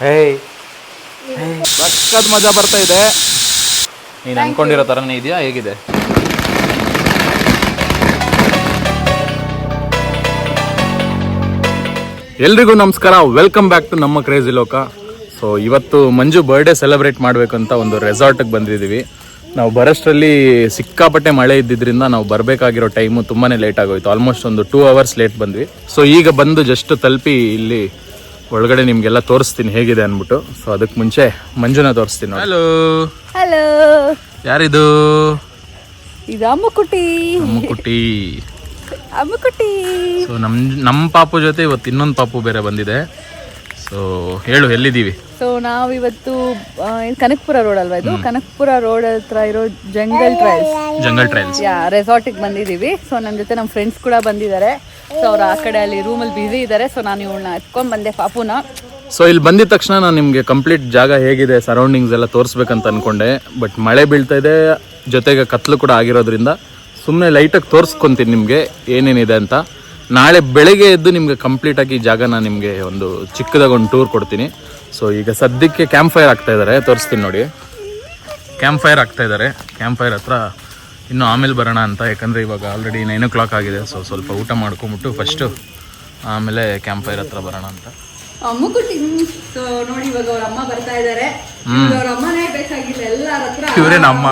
ಹೇಯ್ ಸಕ್ಕತ್ ಮಜಾ ಬರ್ತಾ ಇದೆ. ನೀನು ಅನ್ಕೊಂಡಿರೋ ಥರನೇ ಇದೆಯಾ, ಹೇಗಿದೆ? ಎಲ್ರಿಗೂ ನಮಸ್ಕಾರ, ವೆಲ್ಕಮ್ ಬ್ಯಾಕ್ ಟು ನಮ್ಮ ಕ್ರೇಜಿ ಲೋಕ. ಸೊ ಇವತ್ತು ಮಂಜು ಬರ್ಡೇ ಸೆಲೆಬ್ರೇಟ್ ಮಾಡಬೇಕಂತ ಒಂದು ರೆಸಾರ್ಟಿಗೆ ಬಂದಿದ್ದೀವಿ. ನಾವು ಬರೋಷ್ಟರಲ್ಲಿ ಸಿಕ್ಕಾಪಟ್ಟೆ ಮಳೆ ಇದ್ದಿದ್ದರಿಂದ ನಾವು ಬರಬೇಕಾಗಿರೋ ಟೈಮು ತುಂಬಾ ಲೇಟ್ ಆಗೋಯ್ತು. ಆಲ್ಮೋಸ್ಟ್ ಒಂದು 2 hours ಲೇಟ್ ಬಂದ್ವಿ. ಸೊ ಈಗ ಬಂದು ಜಸ್ಟ್ ತಲುಪಿ ಇಲ್ಲಿ ಒಳಗಡೆ ನಿಮಗೆಲ್ಲ ತೋರಿಸ್ತೀನಿ ಹೇಗಿದೆ ಅಂದ್ಬಿಟ್ಟು. ಸೊ ಅದಕ್ಕೆ ಮುಂಚೆ ಮಂಜುನ ತೋರಿಸ್ತೀನಿ. ಹಲೋ ಹಲೋ, ಯಾರಿದು? ಇದು ಅಮ್ಮುಕುಟಿ. ಅಮ್ಮುಕುಟಿ. ಅಮ್ಮುಕುಟಿ. ಸೊ ನಮ್ಮ ಪಾಪು ಜೊತೆ ಇವತ್ತು ಇನ್ನೊಂದು ಪಾಪು ಬೇರೆ ಬಂದಿದೆ. ಸೊ ಹೇಳು, ಎಲ್ಲಿದ್ದೀವಿ? ಸೊ ನಾವಿವತ್ತು ಕನಕಪುರ ರೋಡ್ ಅಲ್ವಾ ಇದು? ಕನಕಪುರ ರೋಡ್ ಹತ್ರ ಇರೋ ಜಂಗಲ್ ಟ್ರೈಲ್ಸ್ ರೆಸಾರ್ಟಿಗೆ ಬಂದಿದ್ದೀವಿ. ಸೊ ನನ್ನ ಜೊತೆ ನಮ್ಮ ಫ್ರೆಂಡ್ಸ್ ಕೂಡ ಬಂದಿದ್ದಾರೆ. ಸೊ ಅವ್ರು ಆ ಕಡೆ ಅಲ್ಲಿ ರೂಮಲ್ಲಿ ಬ್ಯುಸಿ ಇದ್ದಾರೆ. ಸೊ ನಾನು ಇವಳನ್ನ ಎತ್ಕೊಂಡು ಬಂದೆ ಪಾಪುನ. ಸೊ ಇಲ್ಲಿ ಬಂದಿದ ತಕ್ಷಣ ನಾನು ನಿಮಗೆ ಕಂಪ್ಲೀಟ್ ಜಾಗ ಹೇಗಿದೆ, ಸರೌಂಡಿಂಗ್ಸ್ ಎಲ್ಲ ತೋರಿಸ್ಬೇಕಂತ ಅನ್ಕೊಂಡೆ. ಬಟ್ ಮಳೆ ಬೀಳ್ತಾ ಇದೆ, ಜೊತೆಗೆ ಕತ್ಲು ಕೂಡ ಆಗಿರೋದ್ರಿಂದ ಸುಮ್ಮನೆ ಲೈಟಾಗಿ ತೋರಿಸ್ಕೊತೀನಿ ನಿಮಗೆ ಏನೇನಿದೆ ಅಂತ. ನಾಳೆ ಬೆಳಗ್ಗೆ ಎದ್ದು ನಿಮಗೆ ಕಂಪ್ಲೀಟಾಗಿ ಈ ಜಾಗನ ನಿಮಗೆ ಒಂದು ಚಿಕ್ಕದಾಗಿ ಒಂದು ಟೂರ್ ಕೊಡ್ತೀನಿ. ಸೊ ಈಗ ಸದ್ಯಕ್ಕೆ ಕ್ಯಾಂಪ್ ಫೈರ್ ಆಗ್ತಾ ಇದ್ದಾರೆ, ತೋರಿಸ್ತೀನಿ ನೋಡಿ. ಕ್ಯಾಂಪ್ ಫೈರ್ ಆಗ್ತಾ ಇದ್ದಾರೆ. ಕ್ಯಾಂಪ್ ಫೈರ್ ಹತ್ರ ಇನ್ನು ಆಮೇಲೆ ಬರೋಣ ಅಂತ, ಯಾಕಂದರೆ ಇವಾಗ ಆಲ್ರೆಡಿ 9 o'clock ಆಗಿದೆ. ಸೊ ಸ್ವಲ್ಪ ಊಟ ಮಾಡ್ಕೊಂಬಿಟ್ಟು ಫಸ್ಟು ಆಮೇಲೆ ಕ್ಯಾಂಪ್ ಫೈರ್ ಹತ್ರ ಬರೋಣ ಅಂತ. ಅಮ್ಮುಕುಟಿ. ಸೊ ನೋಡಿ, ಇವಾಗ ಅವ್ರ ಅಮ್ಮ ಬರ್ತಾ ಇದ್ದಾರೆ. ಅವ್ರ ಅಮ್ಮನೇ ಬೇಕಾಗಿಲ್ಲ, ಎಲ್ಲರ ಹತ್ರ ಇವರೇ ನಮ್ಮ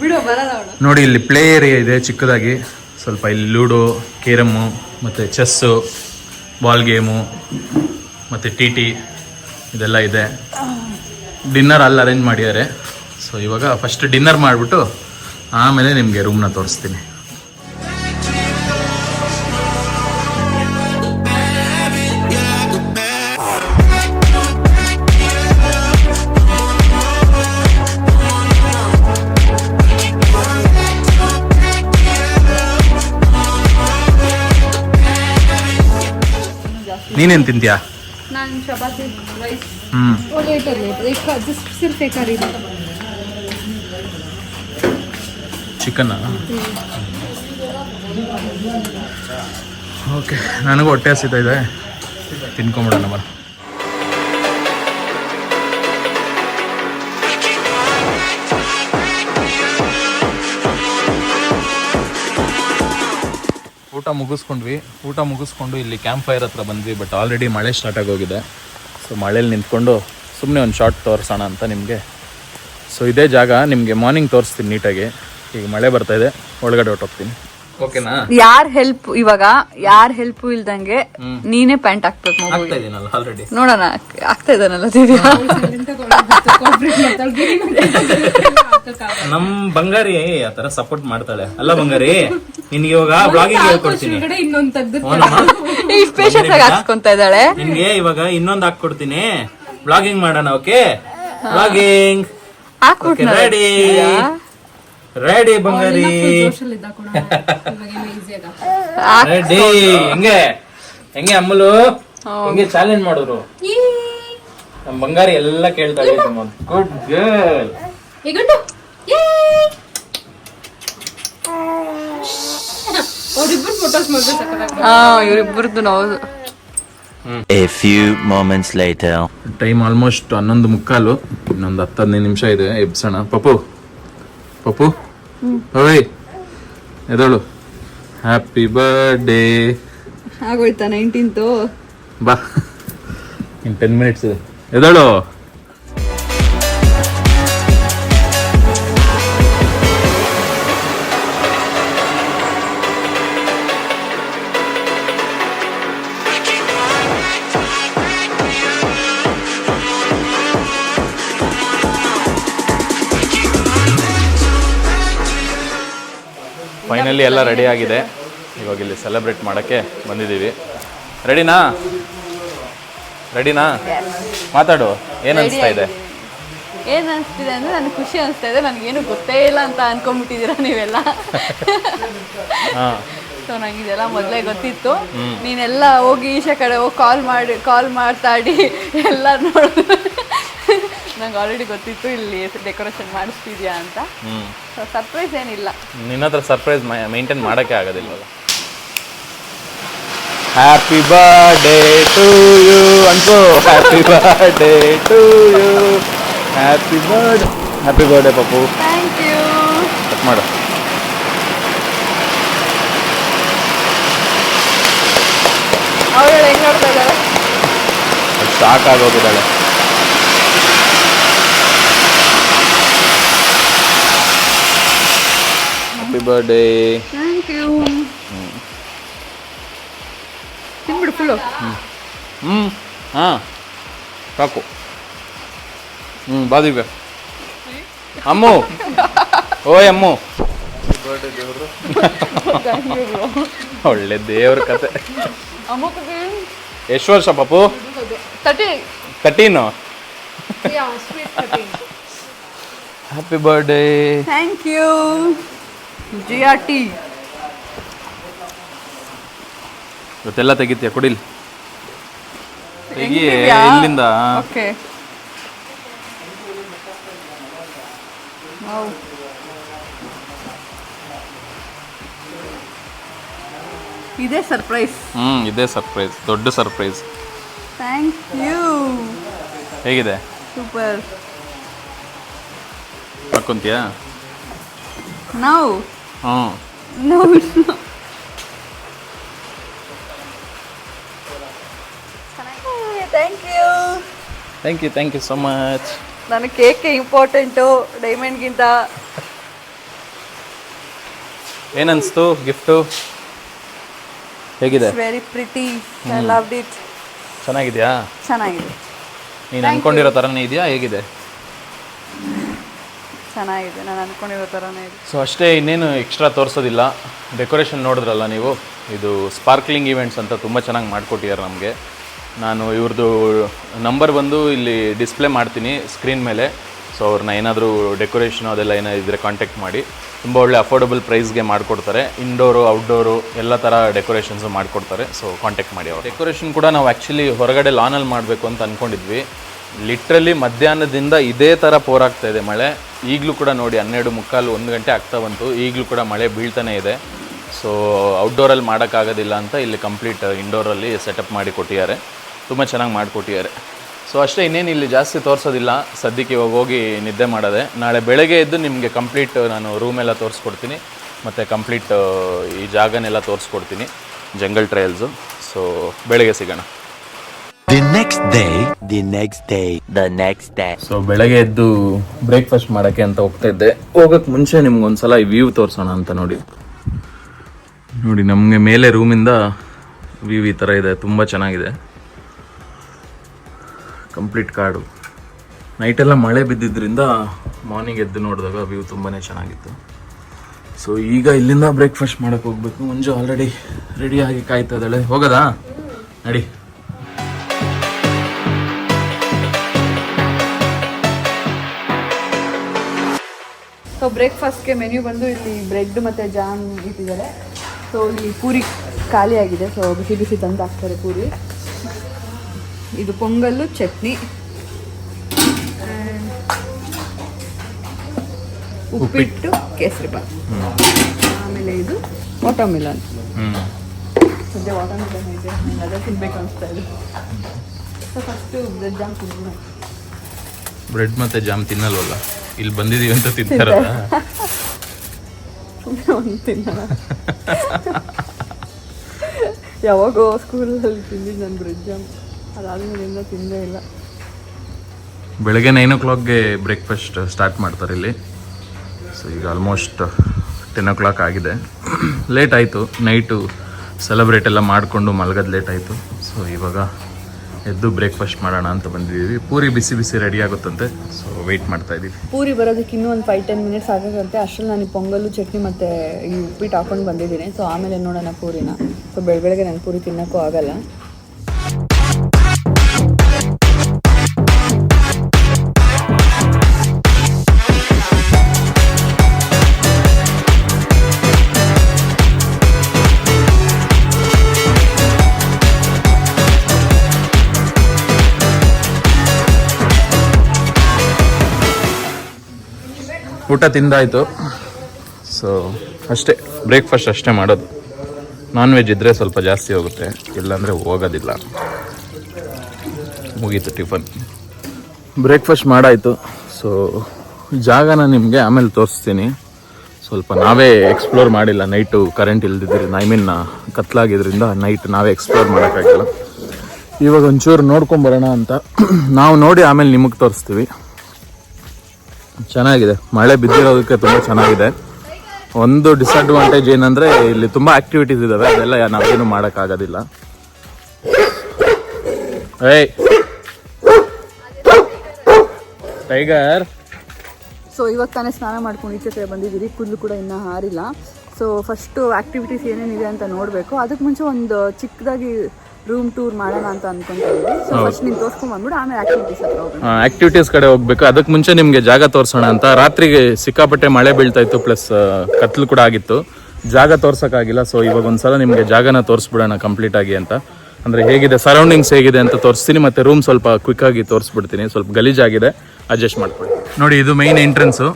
ಬಿಡೋ ಬರಲ್ಲ. ನೋಡಿ ಇಲ್ಲಿ ಪ್ಲೇ ಏರಿಯಾ ಇದೆ ಚಿಕ್ಕದಾಗಿ. ಸ್ವಲ್ಪ ಇಲ್ಲಿ ಲೂಡೋ, ಕೇರಮ್ಮು ಮತ್ತು ಚೆಸ್ಸು, ಬಾಲ್ ಗೇಮು ಮತ್ತು ಟಿ ಇದೆಲ್ಲ ಇದೆ. ಡಿನ್ನರ್ ಅಲ್ಲಿ ಅರೇಂಜ್ ಮಾಡಿದ್ದಾರೆ. ಸೊ ಇವಾಗ ಫಸ್ಟ್ ಡಿನ್ನರ್ ಮಾಡಿಬಿಟ್ಟು ಆಮೇಲೆ ನಿಮಗೆ ರೂಮ್ನ ತೋರಿಸ್ತೀನಿ. ನೀನೇನು ತಿಂತೀಯಾ? ನಾನು ಚಪಾತಿ, ರೈಸ್. ಚಿಕನ್. ಓಕೆ, ನನಗೂ ಹೊಟ್ಟೆ ಹಸಿತಾ ಇದೆ, ತಿನ್ಕೊಂಬಿಡೋಣ ಬರ. ಊಟ ಮುಗಿಸ್ಕೊಂಡು ಇಲ್ಲಿ ಕ್ಯಾಂಪ್ ಫೈರ್ ಹತ್ರ ಬಂದ್ವಿ. ಬಟ್ ಆಲ್ರೆಡಿ ಮಳೆ ಸ್ಟಾರ್ಟ್ ಆಗೋಗಿದೆ. ಸೊ ಮಳೇಲಿ ನಿಂತ್ಕೊಂಡು ಸುಮ್ಮನೆ ಒಂದು ಶಾರ್ಟ್ ತೋರಿಸೋಣ ಅಂತ ನಿಮಗೆ. ಸೊ ಇದೇ ಜಾಗ ನಿಮಗೆ ಮಾರ್ನಿಂಗ್ ತೋರಿಸ್ತೀನಿ ನೀಟಾಗಿ. ಈಗ ಮಳೆ ಬರ್ತಾ ಇದೆ, ಒಳಗಡೆ ಹೊಟ್ಟೋಗ್ತೀನಿ. ಓಕೆನಾ? ಯಾರ್ ಹೆಲ್ಪ್ ಇಲ್ದಂಗೆ ನೀನೇ ಪ್ಯಾಂಟ್ ಹಾಕ್ಬೇಕು. ಆಲ್ರೆಡಿ ನೋಡೋಣ, ಆಗ್ತಾ ಇದ್ದಾನಲ್ಲ ದಿವ್ಯಾ. ನಮ್ ಬಂಗಾರಿ ಆತರ ಸಪೋರ್ಟ್ ಮಾಡ್ತಾಳೆ ಅಲ್ಲ ಬಂಗಾರಿ? ನಿನ್ಗೆ ಇವಾಗ ಬ್ಲಾಗಿಂಗ್ ಹೇಳ್ಕೊಡ್ತೀನಿ. ಹಾಕ್ಕೊಂತ ಇದ್ದಾಳೆ. ನಿನ್ಗೆ ಇವಾಗ ಇನ್ನೊಂದು ಹಾಕೊಡ್ತೀನಿ, ಬ್ಲಾಗಿಂಗ್ ಮಾಡೋಣ. ಓಕೆ, ಬ್ಲಾಗಿಂಗ್ ರೆಡಿ ರೆಡಿ ಬಂಗಾರಿ ರೆಡಿ. ಹೆಂಗೆ ಅಮ್ಮಲು ಹೆಂಗೆ ಚಾಲೆಂಜ್ ಮಾಡಿದ್ರು ನಮ್ ಬಂಗಾರಿ ಎಲ್ಲ ಕೇಳ್ತಾಳೆ. Good girl. ಇವರಿಬ್ಬರದ್ದು ನಾವು. A few moments later. Time almost 11:15. ಇನ್ನೊಂದು 10-15 ನಿಮಿಷ ಇದೆ, ಎಬ್ಸೋಣ. ಪಪ್ಪು ಓಯ್ ಎದಳು. Happy birthday. ಆಗೋಯ್ತಾ 19th? ಬಾ, ಇನ್ 10 minutes ಇದೆ, ಎದಳು. ಫೈನಲಿ ಎಲ್ಲ ರೆಡಿ ಆಗಿದೆ. ಇವಾಗ ಇಲ್ಲಿ ಸೆಲೆಬ್ರೇಟ್ ಮಾಡೋಕ್ಕೆ ಬಂದಿದ್ದೀವಿ. ರೆಡಿನಾ? ಮಾತಾಡು, ಏನು ಅನಿಸ್ತಾ ಇದೆ? ಏನು ಅನಿಸ್ತಿದೆ ಅಂದರೆ ನನಗೆ ಖುಷಿ ಅನಿಸ್ತಾ ಇದೆ. ನನಗೇನು ಗೊತ್ತೇ ಇಲ್ಲ ಅಂತ ಅನ್ಕೊಂಡ್ಬಿಟ್ಟಿದ್ದೀರಾ ನೀವೆಲ್ಲ. ಸೊ ನಂಗೆ ಇದೆಲ್ಲ ಮೊದಲೇ ಗೊತ್ತಿತ್ತು. ನೀನೆಲ್ಲ ಹೋಗಿ ಈಶಾ ಕಡೆ ಹೋಗಿ ಕಾಲ್ ಮಾತಾಡಿ ಎಲ್ಲ ನೋಡಿದ್ರು. ನಂಗೆ ಆಲ್ರೆಡಿ ಗೊತ್ತಿತ್ತು ಇಲ್ಲಿ ಡೆಕೋರೇಷನ್ ಮಾಡಿಸ್ತಿದ್ಯಾ ಅಂತ. ಸೊ ಸರ್ಪ್ರೈಸ್ ಏನಿಲ್ಲ. ನಿನ್ನ ಹತ್ರ ಸರ್ಪ್ರೈಸ್ ಮೇಂಟೈನ್ ಮಾಡೋಕ್ಕೆ ಆಗೋದಿಲ್ವಲ್ಲ. ಹ್ಯಾಪಿ ಬರ್ಡೇ ಟು ಯು ಅನ್ಕೋ. Happy birthday to you. Happy birthday Pappu. Thank you. Cut ಮಾಡು. ಅವಳು ಹೆಂಗ್ ನೋಡ್ತಾ ಇದ್ದಾರೆ? ಶಾಕ್ ಆಗೋಗಿದ್ದಾಳೆ. Happy birthday. Thank you. ತಿನ್ಬಿಡು ಫುಲ್ಲು. ಹಾಂ ಸಾಕು. ಬಾದಿವೆ ಅಮ್ಮು. ಓಯ್ ಅಮ್ಮು. ಒಳ್ಳೆ ದೇವ್ರ ಕತೆ. ಎಷ್ಟು ವರ್ಷ ಪಾಪು? 13. Happy birthday. Thank you. GRT. ಇವತ್ತೆಲ್ಲ ತೆಗಿತೀಯ ಕುಡಿಲ್ ತೆಗಿ ಹೆಂಗಿದ್ಯಾ? ಇಲ್ಲಿಂದ. ಓಕೆ. ಇದೇ ಸರ್ಪ್ರೈಸ್. ಇದೇ ಸರ್ಪ್ರೈಸ್, ದೊಡ್ಡ ಸರ್ಪ್ರೈಸ್. Thank you. ಹೇಗಿದೆ? ಸೂಪರ್. ಹಾಕೊಂತೀಯಾ? ನೌ ಹ್ಞೂ. No. Thank you so much. ನನಗೆ ಕೇಕ್ ಇಂಪಾರ್ಟೆಂಟು ಡೈಮಂಡ್ಗಿಂತ. ಏನನ್ಸ್ತು ಗಿಫ್ಟು? ಹೇಗಿದೆ? Very pretty. I loved it. ಚೆನ್ನಾಗಿದೆಯಾ? ಚೆನ್ನಾಗಿದೆ. ನೀನು ಅನ್ಕೊಂಡಿರೋ ಥರನೇ ಇದೆಯಾ? ಹೇಗಿದೆ? ಚೆನ್ನಾಗಿದೆ, ನಾನು ಅನ್ಕೊಂಡಿರೋ ಥರನೇ ಇದೆ. ಸೊ ಅಷ್ಟೇ, ಇನ್ನೇನು ಎಕ್ಸ್ಟ್ರಾ ತೋರಿಸೋದಿಲ್ಲ. ಡೆಕೋರೇಷನ್ ನೋಡಿದ್ರಲ್ಲ ನೀವು, ಇದು ಸ್ಪಾರ್ಕ್ಲಿಂಗ್ ಈವೆಂಟ್ಸ್ ಅಂತ ತುಂಬ ಚೆನ್ನಾಗಿ ಮಾಡಿಕೊಟ್ಟಿದ್ದಾರೆ ನಮಗೆ. ನಾನು ಇವ್ರದ್ದು ನಂಬರ್ ಬಂದು ಇಲ್ಲಿ ಡಿಸ್ಪ್ಲೇ ಮಾಡ್ತೀನಿ ಸ್ಕ್ರೀನ್ ಮೇಲೆ. ಸೊ ಅವ್ರನ್ನ ಏನಾದರೂ ಡೆಕೋರೇಷನ್ ಅದೆಲ್ಲ ಏನಾದಿದ್ರೆ ಕಾಂಟ್ಯಾಕ್ಟ್ ಮಾಡಿ. ತುಂಬ ಒಳ್ಳೆ ಅಫೋರ್ಡಬಲ್ ಪ್ರೈಸ್ಗೆ ಮಾಡಿಕೊಡ್ತಾರೆ. ಇಂಡೋರು ಔಟ್ಡೋರು ಎಲ್ಲ ಥರ ಡೆಕೋರೇಷನ್ಸು ಮಾಡಿಕೊಡ್ತಾರೆ. ಸೊ ಕಾಂಟ್ಯಾಕ್ಟ್ ಮಾಡಿ ಅವರು. ಡೆಕೋರೇಷನ್ ಕೂಡ ನಾವು ಆ್ಯಕ್ಚುಲಿ ಹೊರಗಡೆ ಲಾನಲ್ಲಿ ಮಾಡಬೇಕು ಅಂತ ಅಂದ್ಕೊಂಡಿದ್ವಿ. ಲಿಟ್ರಲಿ ಮಧ್ಯಾಹ್ನದಿಂದ ಇದೇ ಥರ ಪೋರಾಗ್ತಾ ಇದೆ ಮಳೆ. ಈಗಲೂ ಕೂಡ ನೋಡಿ 12:45 1 ಗಂಟೆ ಆಗ್ತಾ ಬಂತು, ಈಗಲೂ ಕೂಡ ಮಳೆ ಬೀಳ್ತಾನೆ ಇದೆ. ಸೊ ಔಟ್ಡೋರಲ್ಲಿ ಮಾಡೋಕ್ಕಾಗೋದಿಲ್ಲ ಅಂತ ಇಲ್ಲಿ ಕಂಪ್ಲೀಟ್ ಇಂಡೋರಲ್ಲಿ ಸೆಟಪ್ ಮಾಡಿ ಕೊಟ್ಟಿದ್ದಾರೆ. ತುಂಬ ಚೆನ್ನಾಗಿ ಮಾಡಿಕೊಟ್ಟಿದ್ದಾರೆ. ಸೊ ಅಷ್ಟೇ, ಇನ್ನೇನು ಇಲ್ಲಿ ಜಾಸ್ತಿ ತೋರಿಸೋದಿಲ್ಲ ಸದ್ಯಕ್ಕೆ. ಇವಾಗ ಹೋಗಿ ನಿದ್ದೆ ಮಾಡೋದೆ. ನಾಳೆ ಬೆಳಗ್ಗೆ ಎದ್ದು ನಿಮಗೆ ಕಂಪ್ಲೀಟ್ ನಾನು ರೂಮೆಲ್ಲ ತೋರಿಸ್ಕೊಡ್ತೀನಿ ಮತ್ತು ಕಂಪ್ಲೀಟ್ ಈ ಜಾಗನೆಲ್ಲ ತೋರಿಸ್ಕೊಡ್ತೀನಿ, ಜಂಗಲ್ ಟ್ರಯಲ್ಸು. ಸೊ ಬೆಳಗ್ಗೆ ಸಿಗೋಣ. The next day. ಸೊ ಬೆಳಗ್ಗೆ ಎದ್ದು ಬ್ರೇಕ್ಫಾಸ್ಟ್ ಮಾಡೋಕ್ಕೆ ಅಂತ ಹೋಗ್ತಾ ಇದ್ದೆ. ಹೋಗೋಕ್ಕೆ ಮುಂಚೆ ನಿಮ್ಗೊಂದ್ಸಲ ಈ ವ್ಯೂ ತೋರಿಸೋಣ ಅಂತ ನೋಡಿ ನಮಗೆ ಮೇಲೆ ರೂಮಿಂದ ವ್ಯೂ ಈ ಥರ ಇದೆ. ತುಂಬ ಚೆನ್ನಾಗಿದೆ. ಕಂಪ್ಲೀಟ್ ಕಾಡು. ನೈಟೆಲ್ಲ ಮಳೆ ಬಿದ್ದಿದ್ದರಿಂದ ಮಾರ್ನಿಂಗ್ ಎದ್ದು ನೋಡಿದಾಗ ವ್ಯೂ ತುಂಬಾ ಚೆನ್ನಾಗಿತ್ತು. ಸೊ ಈಗ ಇಲ್ಲಿಂದ ಬ್ರೇಕ್ಫಾಸ್ಟ್ ಮಾಡೋಕ್ಕೆ ಹೋಗ್ಬೇಕು. ಮುಂಜು ಆಲ್ರೆಡಿ ರೆಡಿಯಾಗಿ ಕಾಯ್ತಾ ಇದ್ದಾಳೆ. ಹೋಗೋದಾ? ನಡಿ. ಸೊ ಬ್ರೇಕ್ಫಾಸ್ಟ್ಗೆ ಮೆನ್ಯೂ ಬಂದು ಇಲ್ಲಿ ಬ್ರೆಡ್ ಮತ್ತು ಜಾಮ್ ಇಟ್ಟಿದ್ದಾರೆ. ಸೊ ಇಲ್ಲಿ ಪೂರಿ ಖಾಲಿ ಆಗಿದೆ. ಸೊ ಬಿಸಿ ಬಿಸಿ ತಂದು ಹಾಕ್ತಾರೆ ಪೂರಿ. ಇದು ಪೊಂಗಲ್ಲು, ಚಟ್ನಿ, ಉಪ್ಪಿಟ್ಟು, ಕೇಸರಿಬಾತ್. ಆಮೇಲೆ ಇದು ವಾಟರ್ಮಿಲನ್. ಸದ್ಯ ವಾಟರ್ಮಿಲನ್ ಇದೆ, ನಂಗೆ ಅದೇ ತಿನ್ಬೇಕು ಅನಿಸ್ತಾ ಇದೆ. ಸೊ ಫಸ್ಟು ಬ್ರೆಡ್ ಜಾಮ್ ತಿನ್ನೋಣ. ಬ್ರೆಡ್ ಮತ್ತು ಜಾಮ್ ತಿನ್ನಲ್ವಲ್ಲ, ಇಲ್ಲಿ ಬಂದಿದ್ದೀವಿ ಅಂತ ತಿಂತಾರಲ್ಲ. ಒಂದು ತಿನ್ನೋಣ. ಯಾವಾಗೋ ಸ್ಕೂಲಲ್ಲಿ ತಿಂದಿದ್ದು ನಾನು ಬ್ರೆಡ್ ಜಾಮ್, ಅದಾದ್ಮೇಲಿಂದ ತಿಂದೇ ಇಲ್ಲ. ಬೆಳಗ್ಗೆ 9 o'clockಗೆ ಬ್ರೇಕ್ಫಾಸ್ಟ್ ಸ್ಟಾರ್ಟ್ ಮಾಡ್ತಾರೆ ಇಲ್ಲಿ. ಸೊ ಈಗ ಆಲ್ಮೋಸ್ಟ್ 10 o'clock ಆಗಿದೆ. ಲೇಟ್ ಆಯಿತು, ನೈಟು ಸೆಲೆಬ್ರೇಟ್ ಎಲ್ಲ ಮಾಡಿಕೊಂಡು ಮಲಗೋದು ಲೇಟ್ ಆಯಿತು. ಸೊ ಇವಾಗ ಎದ್ದು ಬ್ರೇಕ್ಫಾಸ್ಟ್ ಮಾಡೋಣ ಅಂತ ಬಂದಿದ್ದೀವಿ. ಪೂರಿ ಬಿಸಿ ಬಿಸಿ ರೆಡಿ ಆಗುತ್ತಂತೆ. ಸೊ ವೆಯ್ಟ್ ಮಾಡ್ತಾ ಇದ್ದೀವಿ. ಪೂರಿ ಬರೋದಕ್ಕೆ ಇನ್ನೂ ಒಂದು 5-10 ಮಿನಿಟ್ಸ್ ಆಗೋದಂತೆ. ಅಷ್ಟರಲ್ಲಿ ನಾನು ಪೊಂಗಲ್ಲು, ಚಟ್ನಿ ಮತ್ತು ಈ ಉಪ್ಪಿಟ್ಟು ಹಾಕೊಂಡು ಬಂದಿದ್ದೀನಿ. ಸೊ ಆಮೇಲೆ ನೋಡೋಣ ಪೂರಿನ. ಸೊ ಬೆಳಗ್ಗೆ ನಾನು ಪೂರಿ ತಿನ್ನೋಕ್ಕೂ ಆಗಲ್ಲ. ಊಟ ತಿಂದಾಯಿತು. ಸೊ ಅಷ್ಟೇ, ಬ್ರೇಕ್ಫಾಸ್ಟ್ ಅಷ್ಟೇ ಮಾಡೋದು. ನಾನ್ ವೆಜ್ ಇದ್ದರೆ ಸ್ವಲ್ಪ ಜಾಸ್ತಿ ಹೋಗುತ್ತೆ, ಇಲ್ಲಾಂದರೆ ಹೋಗೋದಿಲ್ಲ. ಮುಗೀತು ಟಿಫನ್. ಬ್ರೇಕ್ಫಾಸ್ಟ್ ಮಾಡಾಯಿತು. ಸೊ ಜಾಗನ ನಿಮಗೆ ಆಮೇಲೆ ತೋರಿಸ್ತೀನಿ. ಸ್ವಲ್ಪ ನಾವೇ ಎಕ್ಸ್ಪ್ಲೋರ್ ಮಾಡಿಲ್ಲ, ನೈಟು ಕರೆಂಟ್ ಇಲ್ದಿದ್ರಿಂದ, ಕತ್ಲಾಗಿದ್ದರಿಂದ ನೈಟ್ ನಾವೇ ಎಕ್ಸ್ಪ್ಲೋರ್ ಮಾಡೋಕ್ಕಾಗಿಲ್ಲ. ಇವಾಗ ಒಂಚೂರು ನೋಡ್ಕೊಂಬರೋಣ ಅಂತ ನಾವು ನೋಡಿ ಆಮೇಲೆ ನಿಮಗೆ ತೋರಿಸ್ತೀವಿ. ಚೆನ್ನಾಗಿದೆ, ಮಳೆ ಬಿದ್ದಿರೋದಕ್ಕೆ ತುಂಬ ಚೆನ್ನಾಗಿದೆ. ಒಂದು ಡಿಸಡ್ವಾಂಟೇಜ್ ಏನಂದರೆ ಇಲ್ಲಿ ತುಂಬ ಆ್ಯಕ್ಟಿವಿಟೀಸ್ ಇದ್ದಾವೆ, ಅದೆಲ್ಲ ನಾವೇನು ಮಾಡೋಕ್ಕಾಗೋದಿಲ್ಲ. ಏಯ್ ಟೈಗರ್. ಸೊ ಇವಾಗ ತಾನೇ ಸ್ನಾನ ಮಾಡ್ಕೊಂಡು ಈಚೆ ಕಡೆ ಬಂದಿದ್ದೀರಿ, ಕೂದಲು ಕೂಡ ಇನ್ನೂ ಹಾರಿಲ್ಲ. ಸೊ ಫಸ್ಟು ಆ್ಯಕ್ಟಿವಿಟೀಸ್ ಏನೇನಿದೆ ಅಂತ ನೋಡಬೇಕು. ಅದಕ್ಕೆ ಮುಂಚೆ ಒಂದು ಚಿಕ್ಕದಾಗಿ ರೂಮ್ ಟೂರ್ ಮಾಡೋಣ ಅಂತ ಅನ್ಕೊಂತಾ ಇದ್ದೀವಿ. ಸೊ ಫಸ್ಟ್ ನೀವು ತೋರಿಸ್ಕೊಂಡು ಬಂದ್ಬಿಟ್ಟು ಆಮೇಲೆ ಆ್ಯಕ್ಟಿವಿಟೀಸ್ ಹತ್ರ ಹೋಗೋಣ. ಆ್ಯಕ್ಟಿವಿಟೀಸ್ ಕಡೆ ಹೋಗ್ಬೇಕು. ಅದಕ್ಕೆ ಮುಂಚೆ ನಿಮಗೆ ಜಾಗ ತೋರಿಸೋಣ ಅಂತ. ರಾತ್ರಿಗೆ ಸಿಕ್ಕಾಪಟ್ಟೆ ಮಳೆ ಬೀಳ್ತಾ ಇತ್ತು, ಪ್ಲಸ್ ಕತ್ಲು ಕೂಡ ಆಗಿತ್ತು, ಜಾಗ ತೋರ್ಸೋಕ್ಕಾಗಿಲ್ಲ. ಸೊ ಇವಾಗ ಒಂದ್ಸಲ ನಿಮಗೆ ಜಾಗನ ತೋರಿಸ್ಬಿಡೋಣ ಕಂಪ್ಲೀಟಾಗಿ ಅಂತ. ಅಂದರೆ ಹೇಗಿದೆ ಸರೌಂಡಿಂಗ್ಸ್ ಹೇಗಿದೆ ಅಂತ ತೋರಿಸ್ತೀನಿ, ಮತ್ತು ರೂಮ್ ಸ್ವಲ್ಪ ಕ್ವಿಕ್ಕಾಗಿ ತೋರಿಸ್ಬಿಡ್ತೀನಿ. ಸ್ವಲ್ಪ ಗಲೀಜಾಗಿದೆ, ಅಡ್ಜಸ್ಟ್ ಮಾಡ್ಕೊಳ್ಳಿ. ನೋಡಿ ಇದು ಮೈನ್ ಎಂಟ್ರೆನ್ಸು.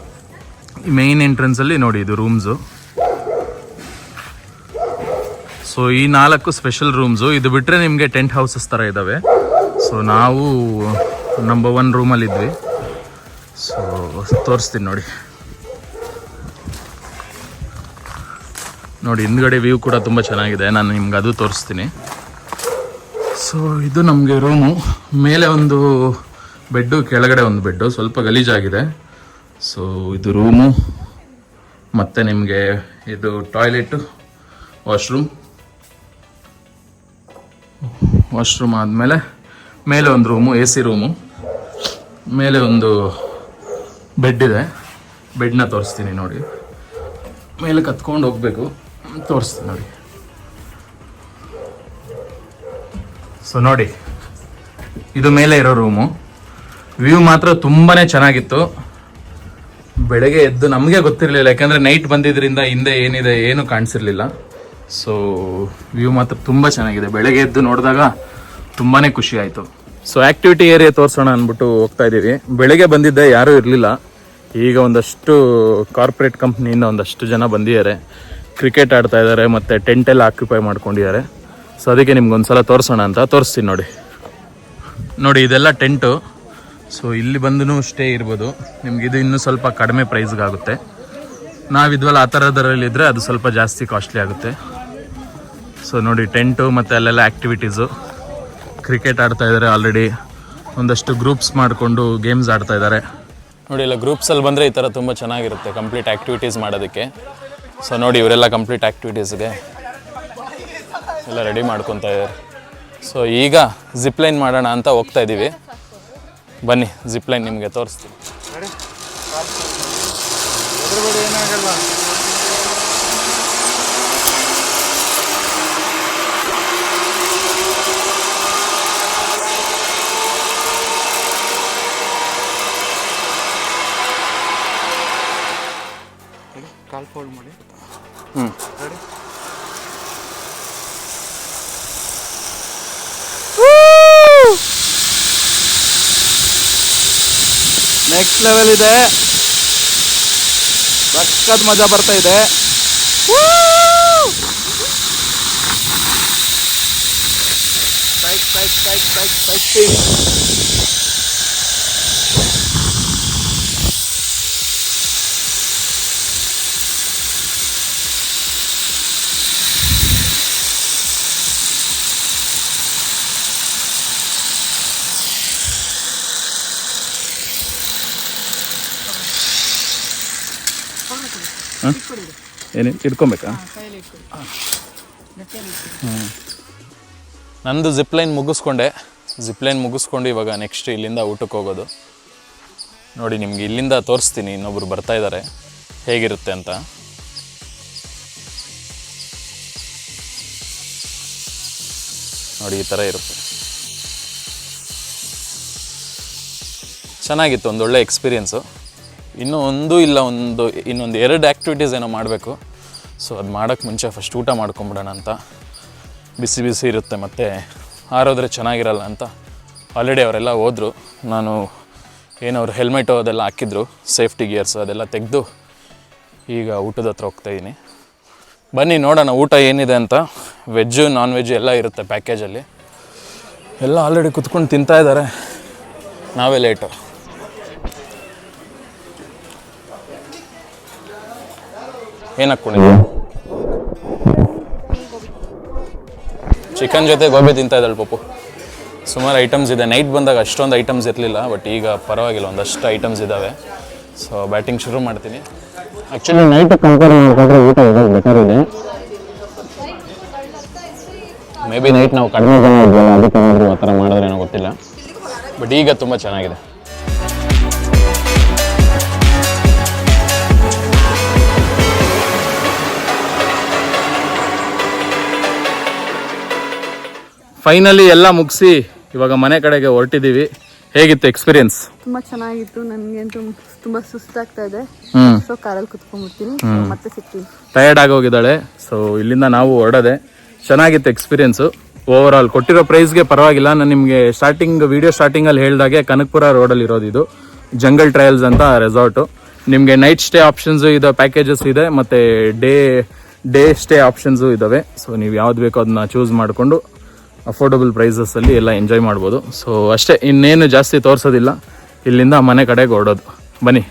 ಈ ಮೈನ್ ಎಂಟ್ರೆನ್ಸಲ್ಲಿ ನೋಡಿ ಇದು ರೂಮ್ಸು. ಸೊ ಈ 4 ಸ್ಪೆಷಲ್ ರೂಮ್ಸು. ಇದು ಬಿಟ್ಟರೆ ನಿಮಗೆ ಟೆಂಟ್ ಹೌಸಸ್ ಥರ ಇದ್ದಾವೆ. ಸೊ ನಾವು ನಂಬರ್ 1 ರೂಮಲ್ಲಿದ್ವಿ. ಸೊ ತೋರಿಸ್ತೀನಿ ನೋಡಿ. ನೋಡಿ ಹಿಂದ್ಗಡೆ ವ್ಯೂ ಕೂಡ ತುಂಬ ಚೆನ್ನಾಗಿದೆ, ನಾನು ನಿಮ್ಗೆ ಅದು ತೋರಿಸ್ತೀನಿ. ಸೊ ಇದು ನಮಗೆ ರೂಮು. ಮೇಲೆ ಒಂದು ಬೆಡ್ಡು, ಕೆಳಗಡೆ ಒಂದು ಬೆಡ್ಡು, ಸ್ವಲ್ಪ ಗಲೀಜಾಗಿದೆ. ಸೊ ಇದು ರೂಮು, ಮತ್ತು ನಿಮಗೆ ಇದು ಟಾಯ್ಲೆಟು, ವಾಶ್ರೂಮ್ ಆದಮೇಲೆ ಮೇಲೆ ಒಂದು ರೂಮು, ಎ ಸಿ ರೂಮು, ಮೇಲೆ ಒಂದು ಬೆಡ್ ಇದೆ. ಬೆಡ್ನ ತೋರಿಸ್ತೀನಿ ನೋಡಿ. ಮೇಲೆ ಕತ್ಕೊಂಡು ಹೋಗಬೇಕು, ತೋರಿಸ್ತೀನಿ ನೋಡಿ. ಸೊ ನೋಡಿ ಇದು ಮೇಲೆ ಇರೋ ರೂಮು. ವ್ಯೂ ಮಾತ್ರ ತುಂಬಾ ಚೆನ್ನಾಗಿತ್ತು. ಬೆಳಗ್ಗೆ ಎದ್ದು ನಮಗೆ ಗೊತ್ತಿರಲಿಲ್ಲ, ಯಾಕಂದರೆ ನೈಟ್ ಬಂದಿದ್ದರಿಂದ ಹಿಂದೆ ಏನಿದೆ ಏನು ಕಾಣಿಸಿರ್ಲಿಲ್ಲ. ಸೊ ವ್ಯೂ ಮಾತ್ರ ತುಂಬ ಚೆನ್ನಾಗಿದೆ. ಬೆಳಗ್ಗೆ ಎದ್ದು ನೋಡಿದಾಗ ತುಂಬಾ ಖುಷಿ ಆಯಿತು. ಸೊ ಆ್ಯಕ್ಟಿವಿಟಿ ಏರಿಯಾ ತೋರಿಸೋಣ ಅಂದ್ಬಿಟ್ಟು ಹೋಗ್ತಾ ಇದ್ದೀವಿ. ಬೆಳಗ್ಗೆ ಬಂದಿದ್ದೆ, ಯಾರೂ ಇರಲಿಲ್ಲ. ಈಗ ಒಂದಷ್ಟು ಕಾರ್ಪೊರೇಟ್ ಕಂಪ್ನಿಯಿಂದ ಒಂದಷ್ಟು ಜನ ಬಂದಿದ್ದಾರೆ, ಕ್ರಿಕೆಟ್ ಆಡ್ತಾ ಇದ್ದಾರೆ, ಮತ್ತು ಟೆಂಟೆಲ್ಲ ಆಕ್ಯುಪೈ ಮಾಡ್ಕೊಂಡಿದ್ದಾರೆ. ಸೊ ಅದಕ್ಕೆ ನಿಮ್ಗೊಂದ್ಸಲ ತೋರಿಸೋಣ ಅಂತ ತೋರಿಸ್ತೀನಿ ನೋಡಿ. ನೋಡಿ ಇದೆಲ್ಲ ಟೆಂಟು. ಸೊ ಇಲ್ಲಿ ಬಂದು ಸ್ಟೇ ಇರ್ಬೋದು. ನಿಮ್ಗೆ ಇದು ಇನ್ನೂ ಸ್ವಲ್ಪ ಕಡಿಮೆ ಪ್ರೈಸ್ಗಾಗುತ್ತೆ. ನಾವಿದ್ವಲ್ಲ ಆ ಥರದರಲ್ಲಿದ್ದರೆ ಅದು ಸ್ವಲ್ಪ ಜಾಸ್ತಿ ಕಾಸ್ಟ್ಲಿ ಆಗುತ್ತೆ. ಸೊ ನೋಡಿ ಟೆಂಟು, ಮತ್ತು ಅಲ್ಲೆಲ್ಲ ಆ್ಯಕ್ಟಿವಿಟೀಸು. ಕ್ರಿಕೆಟ್ ಆಡ್ತಾ ಇದ್ದಾರೆ ಆಲ್ರೆಡಿ. ಒಂದಷ್ಟು ಗ್ರೂಪ್ಸ್ ಮಾಡಿಕೊಂಡು ಗೇಮ್ಸ್ ಆಡ್ತಾ ಇದ್ದಾರೆ ನೋಡಿ. ಎಲ್ಲ ಗ್ರೂಪ್ಸಲ್ಲಿ ಬಂದರೆ ಈ ಥರ ತುಂಬ ಚೆನ್ನಾಗಿರುತ್ತೆ ಕಂಪ್ಲೀಟ್ ಆ್ಯಕ್ಟಿವಿಟೀಸ್ ಮಾಡೋದಕ್ಕೆ. ಸೊ ನೋಡಿ ಇವರೆಲ್ಲ ಕಂಪ್ಲೀಟ್ ಆ್ಯಕ್ಟಿವಿಟೀಸ್ಗೆ ಎಲ್ಲ ರೆಡಿ ಮಾಡ್ಕೊತಾ ಇದ್ದಾರೆ. ಸೊ ಈಗ ಜಿಪ್ಲೈನ್ ಮಾಡೋಣ ಅಂತ ಹೋಗ್ತಾ ಇದ್ದೀವಿ. ಬನ್ನಿ ಜಿಪ್ಲೈನ್ ನಿಮಗೆ ತೋರಿಸ್ತೀನಿ. ಕಾಲ್ ಫೋಲ್ಡ್ ಮಾಡಿ. ರೆಡಿ. ನೆಕ್ಸ್ಟ್ ಲೆವೆಲ್ ಇದೆ, ಸಖತ್ ಮಜಾ ಬರ್ತಾ ಇದೆ. ಏನೇ ಇಟ್ಕೊಬೇಕಾ? ನಂದು ಜಿಪ್ಲೈನ್ ಮುಗಿಸ್ಕೊಂಡು ಇವಾಗ ನೆಕ್ಸ್ಟ್ ಇಲ್ಲಿಂದ ಊಟಕ್ಕೆ ಹೋಗೋದು. ನೋಡಿ ನಿಮ್ಗೆ ಇಲ್ಲಿಂದ ತೋರಿಸ್ತೀನಿ, ಇನ್ನೊಬ್ರು ಬರ್ತಾ ಇದ್ದಾರೆ ಹೇಗಿರುತ್ತೆ ಅಂತ. ನೋಡಿ ಈ ಥರ ಇರುತ್ತೆ, ಚೆನ್ನಾಗಿತ್ತು, ಒಂದೊಳ್ಳೆ ಎಕ್ಸ್ಪೀರಿಯೆನ್ಸು. ಇನ್ನೊಂದು 2 ಆ್ಯಕ್ಟಿವಿಟೀಸ್ ಏನೋ ಮಾಡಬೇಕು. ಸೊ ಅದು ಮಾಡೋಕ್ಕೆ ಮುಂಚೆ ಫಸ್ಟ್ ಊಟ ಮಾಡ್ಕೊಂಬಿಡೋಣ ಅಂತ. ಬಿಸಿ ಬಿಸಿ ಇರುತ್ತೆ, ಮತ್ತು ಆರೋದ್ರೆ ಚೆನ್ನಾಗಿರಲ್ಲ ಅಂತ ಆಲ್ರೆಡಿ ಅವರೆಲ್ಲ ಹೋದರು. ನಾನು ಏನವ್ರು ಹೆಲ್ಮೆಟು ಅದೆಲ್ಲ ಹಾಕಿದ್ರು, ಸೇಫ್ಟಿ ಗಿಯರ್ಸು ಅದೆಲ್ಲ ತೆಗೆದು ಈಗ ಊಟದ ಹತ್ರ ಹೋಗ್ತಾಯಿದ್ದೀನಿ. ಬನ್ನಿ ನೋಡೋಣ ಊಟ ಏನಿದೆ ಅಂತ. ವೆಜ್ಜು ನಾನ್ ವೆಜ್ ಎಲ್ಲ ಇರುತ್ತೆ ಪ್ಯಾಕೇಜಲ್ಲಿ. ಎಲ್ಲ ಆಲ್ರೆಡಿ ಕುತ್ಕೊಂಡು ತಿಂತಾ ಇದ್ದಾರೆ, ನಾವೇ ಲೇಟು. ಏನು ಹಾಕ್ಕೊಂಡಿದ್ದೀವಿ? ಚಿಕನ್ ಜೊತೆ ಗೋಬಿ ತಿಂತಾ ಇದ್ದಾಳೆ ಪಪ್ಪು. ಸುಮಾರು ಐಟಮ್ಸ್ ಇದೆ. ನೈಟ್ ಬಂದಾಗ ಅಷ್ಟೊಂದು ಐಟಮ್ಸ್ ಇರಲಿಲ್ಲ, ಬಟ್ ಈಗ ಪರವಾಗಿಲ್ಲ, ಒಂದಷ್ಟು ಐಟಮ್ಸ್ ಇದ್ದಾವೆ. ಸೊ ಬ್ಯಾಟಿಂಗ್ ಶುರು ಮಾಡ್ತೀನಿ. ಆ್ಯಕ್ಚುಲಿ ನೈಟ್ ಕಂಪೇರ್ ಮಾಡಿಕೊಂಡ್ರೆ ಊಟ ಇವಾಗ ಬೆಟರ್ ಇದೆ. ಮೇ ಬಿ ನೈಟ್ ನಾವು ಕಡಿಮೆ ಜನ ಇದ್ವಲ್ಲ, ಅದಕ್ಕೆ ಏನಾದರೂ ಆ ಥರ ಮಾಡಿದ್ರೆ ಏನೋ ಗೊತ್ತಿಲ್ಲ, ಬಟ್ ಈಗ ತುಂಬ ಚೆನ್ನಾಗಿದೆ. ಫೈನಲಿ ಎಲ್ಲ ಮುಗಿಸಿ ಇವಾಗ ಮನೆ ಕಡೆಗೆ ಹೊರಟಿದ್ದೀವಿ. ಹೇಗಿತ್ತು ಎಕ್ಸ್ಪೀರಿಯನ್ಸ್? ತುಂಬಾ ಚೆನ್ನಾಗಿತ್ತು. ನನಗಂತೂ ತುಂಬಾ ಸುಸ್ತಾಗ್ತಾ ಇದೆ. ಸೊ ಕಾರಲ್ಲಿ ಕುತ್ಕೊಂಡ್ಬಿಡ್ತೀನಿ, ಮತ್ತೆ ಸಿಗ್ತೀನಿ. ಟಯರ್ಡ್ ಆಗಿ ಹೋಗಿದ್ದಾಳೆ. ಸೊ ಇಲ್ಲಿಂದ ನಾವು ಹೊರಡೋದೆ. ಚೆನ್ನಾಗಿತ್ತು ಎಕ್ಸ್ಪೀರಿಯನ್ಸು. ಓವರ್ ಆಲ್ ಕೊಟ್ಟಿರೋ ಪ್ರೈಸ್ಗೆ ಪರವಾಗಿಲ್ಲ. ನಾನು ನಿಮಗೆ ವಿಡಿಯೋ ಸ್ಟಾರ್ಟಿಂಗಲ್ಲಿ ಹೇಳಿದಾಗೆ ಕನಕಪುರ ರೋಡಲ್ಲಿ ಇರೋದು ಇದು ಜಂಗಲ್ ಟ್ರಯಲ್ಸ್ ಅಂತ ರೆಸಾರ್ಟು. ನಿಮಗೆ ನೈಟ್ ಸ್ಟೇ ಆಪ್ಷನ್ಸು ಇದೆ, ಪ್ಯಾಕೇಜಸ್ ಇದೆ, ಮತ್ತು ಡೇ ಸ್ಟೇ ಆಪ್ಷನ್ಸು ಇದ್ದಾವೆ. ಸೊ ನೀವು ಯಾವ್ದು ಬೇಕೋ ಅದನ್ನ ಚೂಸ್ ಮಾಡಿಕೊಂಡು ಅಫೋರ್ಡಬಲ್ ಪ್ರೈಸಸಲ್ಲಿ ಎಲ್ಲ ಎಂಜಾಯ್ ಮಾಡ್ಬೋದು. ಸೊ ಅಷ್ಟೇ, ಇನ್ನೇನು ಜಾಸ್ತಿ ತೋರಿಸೋದಿಲ್ಲ. ಇಲ್ಲಿಂದ ಮನೆ ಕಡೆಗೆ ಹೊರಡೋದು. ಬನ್ನಿ.